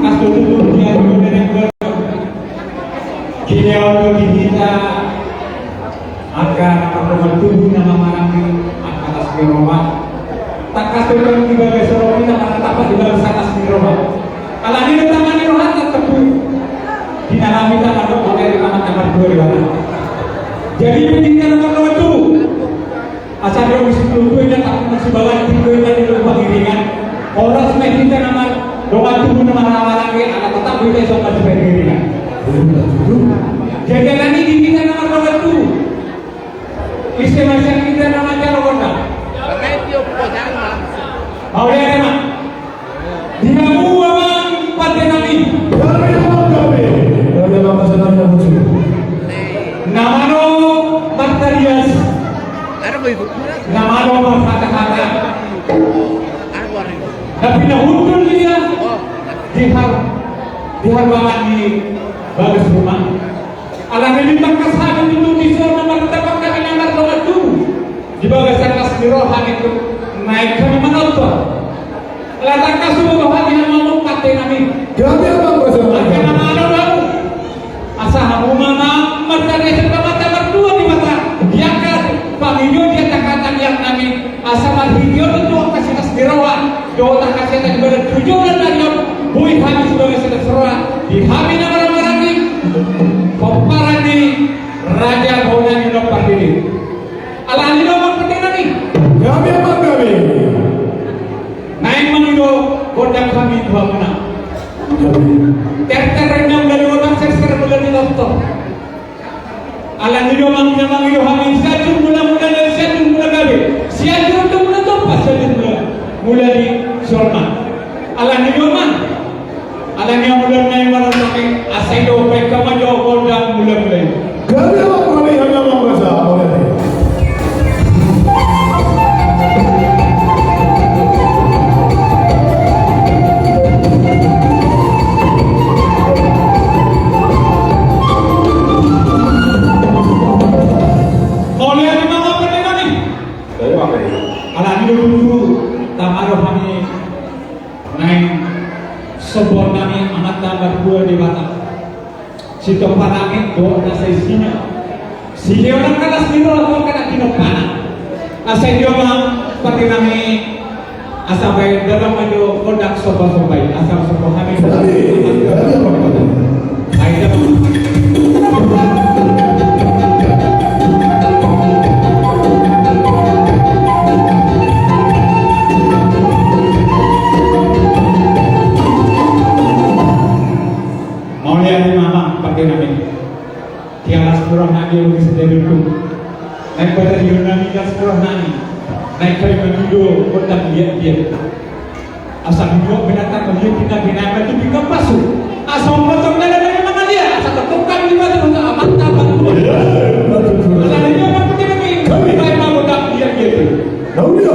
kasto tutupnya dengan kini auto kita akan membantu nama marami atas Roma. Tak kasto yang tiba besok kita akan dapat di dalam atas Roma. Kalau ini taman Roma tetap di dalam kita ada oleh taman dua. Jadi pendidikan nomor itu asal dia mesti dulu dia tak masih bawa itu dia di rumah giringan. Orang semua kita nama doa tubuh nama lagi akan tetap kita soal giringan. Jadi nanti kita nama doa itu istilah kita nama cara kota. Mau dia nama? Dia buang pada nabi. Nama no Martarias. Nama no kata-kata. Tapi nahutun dia dihar banget di bagus rumah. Alam ini maka sahabat itu bisa nomor dapat kami nomor doa itu di bagas atas dirohan itu naik kami menonton. Latang kasu bahwa dia mau kata kami. Kami apa bersama? Nama ada asa hamu mama Martarias mata berdua di mata. Dia kan pamilio dia takatan yang kami asa video itu kasih tas dirohan. Doa tak kasih tak bertujuan dan yang bui habis sebagai seseorang di habis nama-nama ini pemparan di Raja Bona di nomor ini. Alah ini nomor penting lagi. Kami apa kami? Naik mengido kodam kami dua mana? Terrenam dari kodam sekarang bulan di dokter. Alah ini mengido kami satu mula dari satu mula kami. Siapa untuk mula tempat satu mula di Sorman. Alah ni man. Alah ni mula naik mana pakai asai do mereka maju kodam mula. Kami apa kami hanya mengasa oleh. Sebuah nami amat tambah dua di batang. Si tempat angin doa nasi isinya. Si dia orang kata sendiri orang kata kino panah. Asal dia orang seperti nami asal baik dalam maju kondak sobat-sobat asal sobat kami. Aida. Yang sedang itu, naik pada Yunani dan sekolah nani, naik pada menuju kota dia. Asal hidup binatang melihat bina-bina itu bingkam pasu. Asal potong dari mana dia? Asal ketukar di batu untuk amat tabat. Asal ini apa penting kami? Kami mau kota dia gitu. Tahu dia?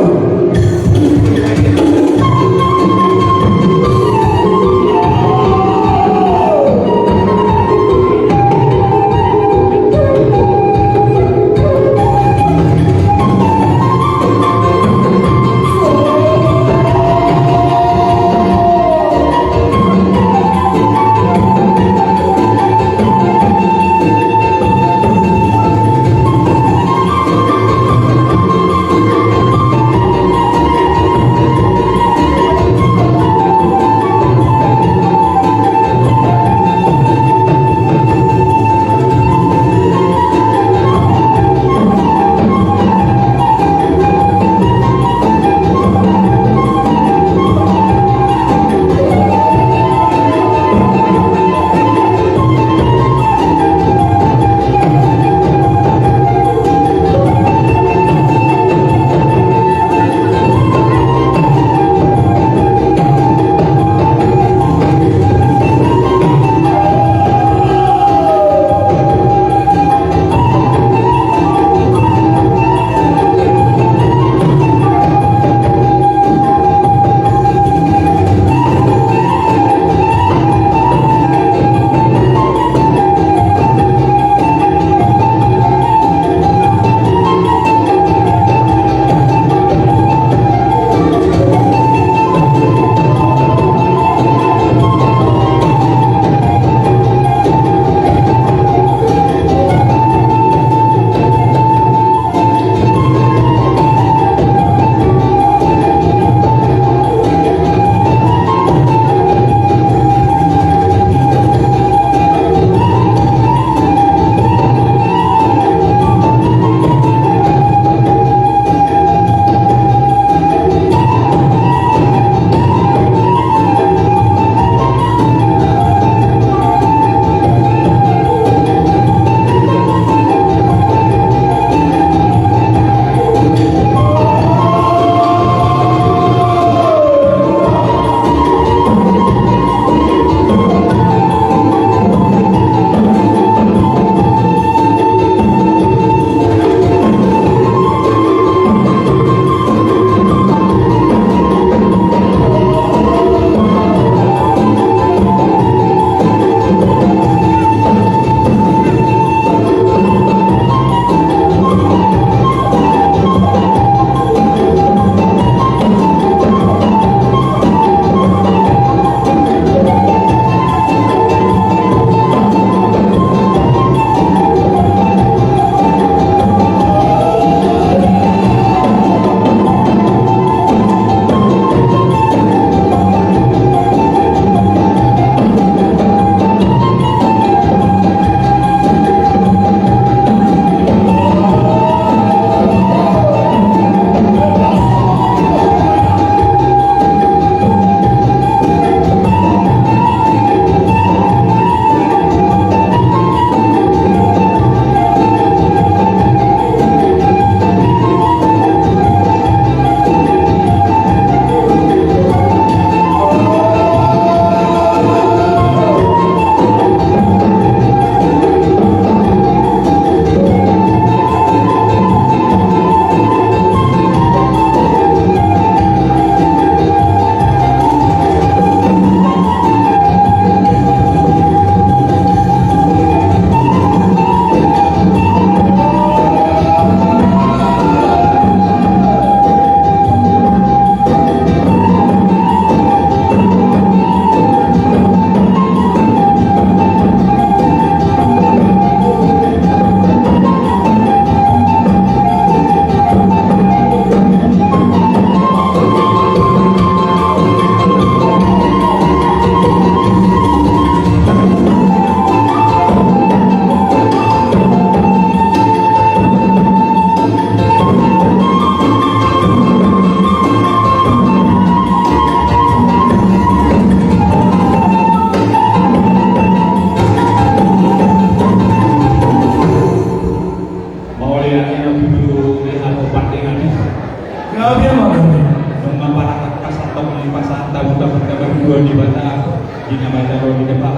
bata ako. Ginabata ko di ba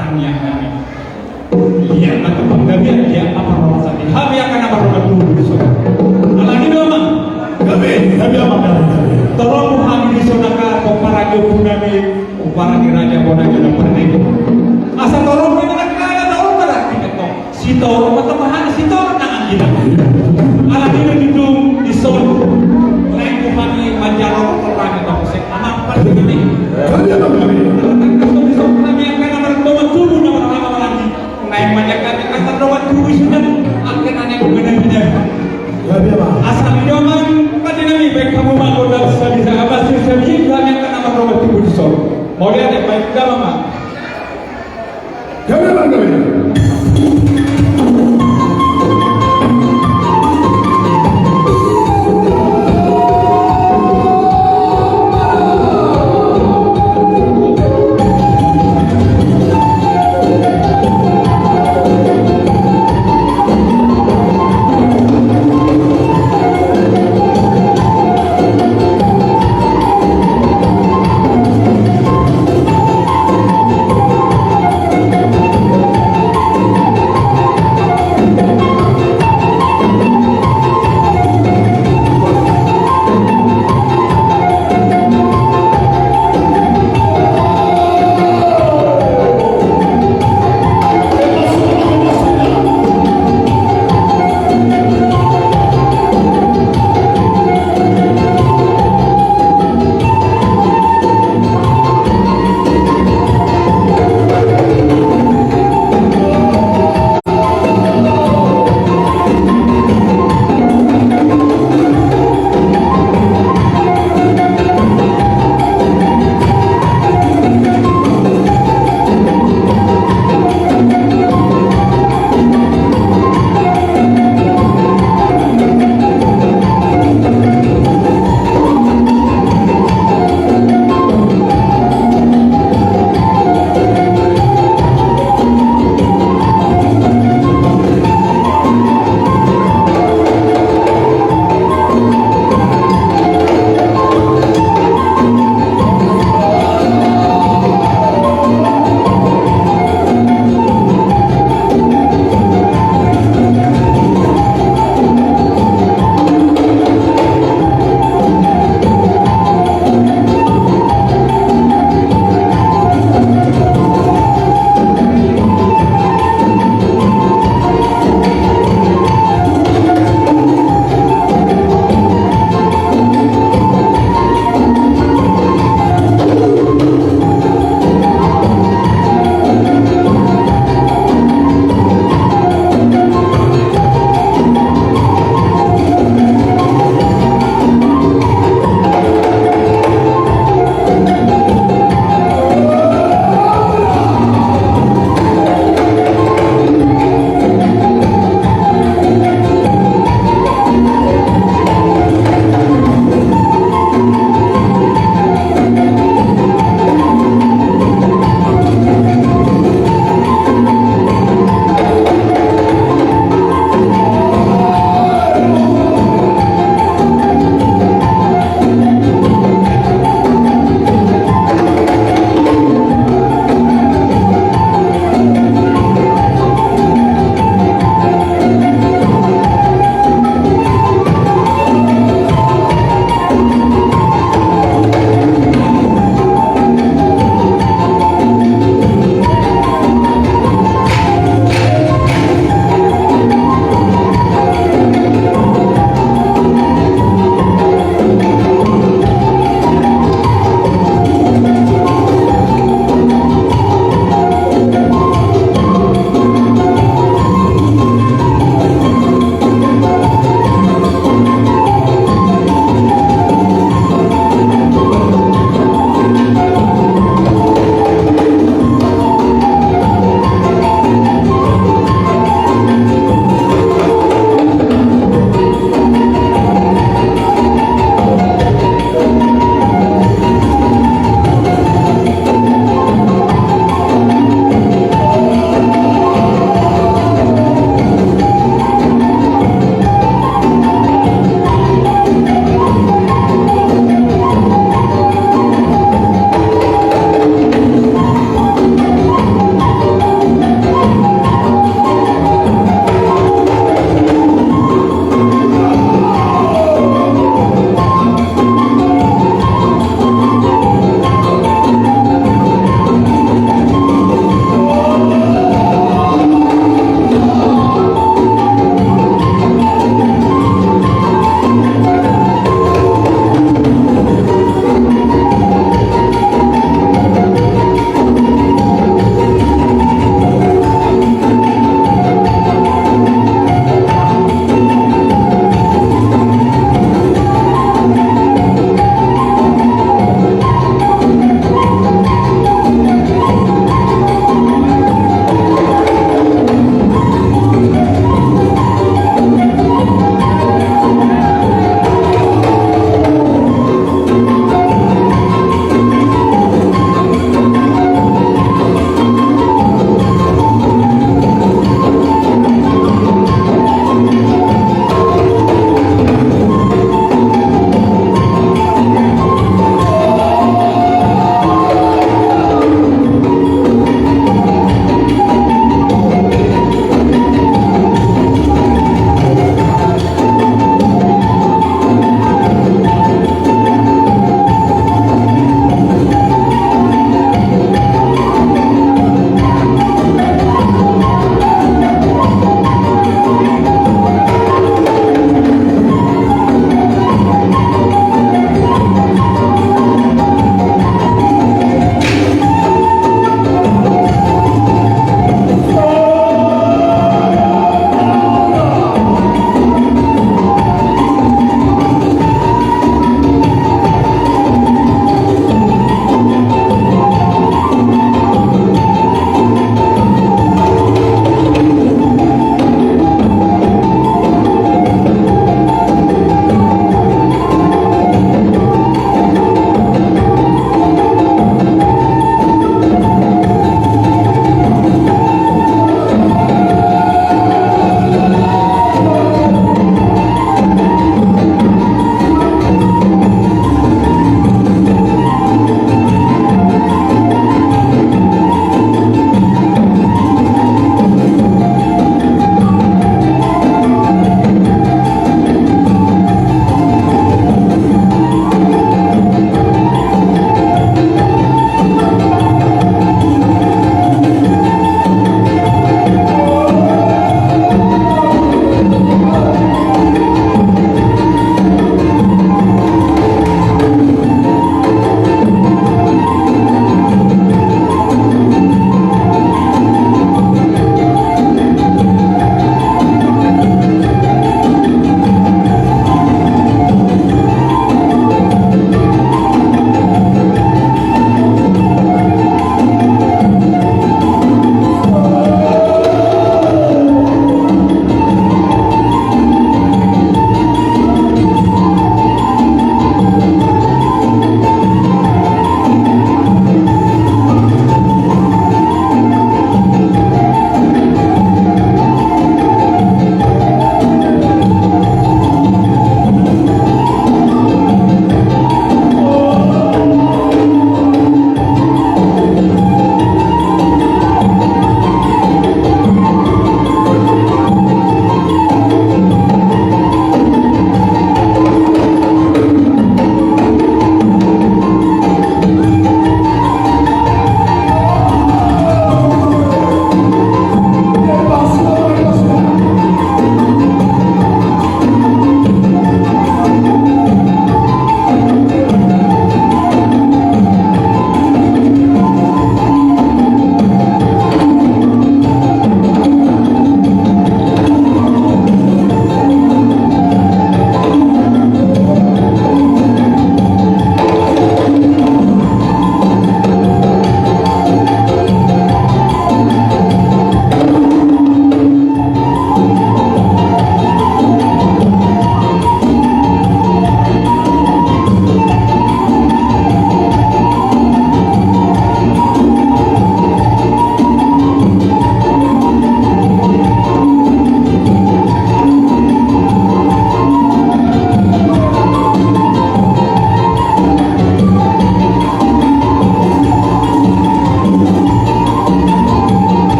tanya kami. Iya na kapag gabi dia apa rawasan di habi akan apa rawasan dulu so. Alani mama. Gabi apa gabi? Tolong habi di sana ka para punami para raja bona jana pernego. Asa tolong ni nakala tolong kada kita si tolong mata mahana si tolong nang angina. Alani dudung di son. Lain ko habi manjaro orang itu sek anak pada ini. Gabi apa gabi? Naik majakan kata rawat dulu sudah akan hanya benar-benar asal idoman pada nami baik kamu malu dan bisa apa sih sendiri kami akan nama rawat dulu sol mau lihat yang baik juga mama gabi apa gabi?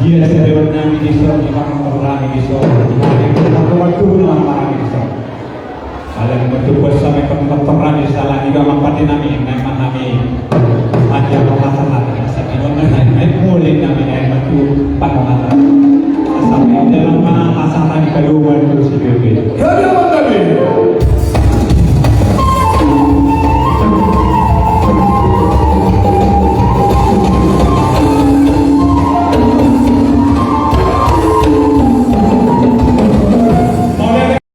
Dia sedewat namin iso, di mga marami iso, waktu na marami iso. Alam mo tuwas sa may pagpaparami sa lang, iba mapati namin, may manami, at yung makasalanan sa kinunan, ay muli namin ay matu